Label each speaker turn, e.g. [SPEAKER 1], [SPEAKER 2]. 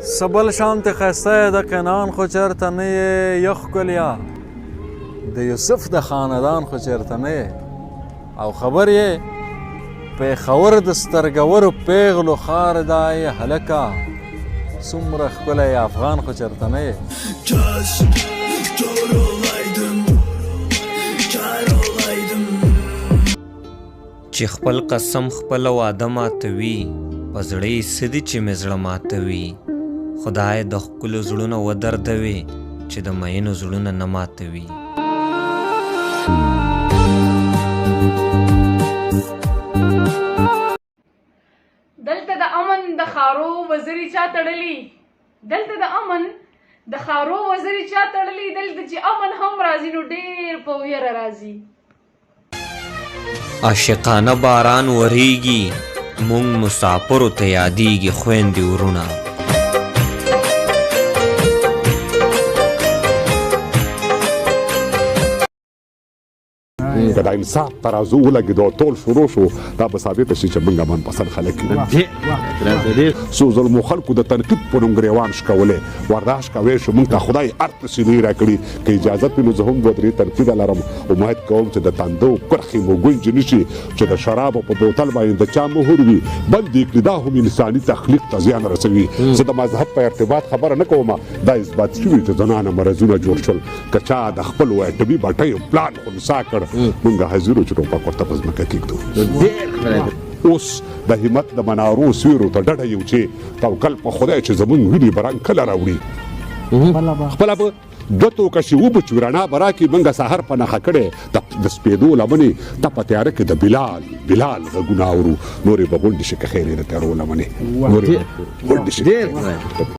[SPEAKER 1] سبل شام ته ښایسته د کنعان خو چېرته نه یې یخ ښکلیا د یوسف د خاندان خو چېرته نه یې او خبر یې پېښور د سترګورو پېغلو ښار دا یې هلکه څومره ښکلی افغان خو چېرته نه یې
[SPEAKER 2] چې خپل قسم خپله واده ماتوي په زړه یې څه دي چې مې زړه ماتوي خدای د ښکلو زړونه ودردوي چې د مینو زړونه نه ماتوي
[SPEAKER 3] دلته د امن د خارو وزري چا تړلی دلته د امن د خارو وزري چا تړلی دلته چې امن هم راځي نو ډېر په ویره راځي
[SPEAKER 2] عاشقانه باران وریږي مونږ مسافرو ته یادیږي خویندې ورونه
[SPEAKER 4] که دا انصاف ترازو ولګېد او ټول شروع شو دا به ثابته شي چې موږ منپسند خلک یو څو ظلمو خلکو د تنقید په نوم ګریوان شکولی ورداش کوی شو موږ ته خدای هر څه سیلۍ راکړي که اجازت وي نو زه هم دوه درې تنقیده لرم امید کوم چې د تندو کرښې مو ګونجې نه شي چې د شرابو په بوتل باندې د چا مهر وي بند یې کړي دا هم انساني تخلیق ته زیان رسوي زه د مذهب په ارتباط خبره نه کوم دا اثبات شوي چې زنانه مرضونه جوړ شول که چا د خپل ایټمي بټیو پلان خنثی کړ موږ حاضر یو چې ټوپک ورته په ځمکه کېږدو اوس د همت د منارو سیورو ته ډډه یو چې توکل په خدای چې زموږ وینې به رنګ کله راوړي خپله به دوه توکه چې وبچو رڼا به راکړي موږ سهار په نښه کړی د سپېدو لمنې ته په تیاره کې د بلال غږونه اورو نورې به غونډې شي که خیر یې د تیارو لمنې نورې غونډې شي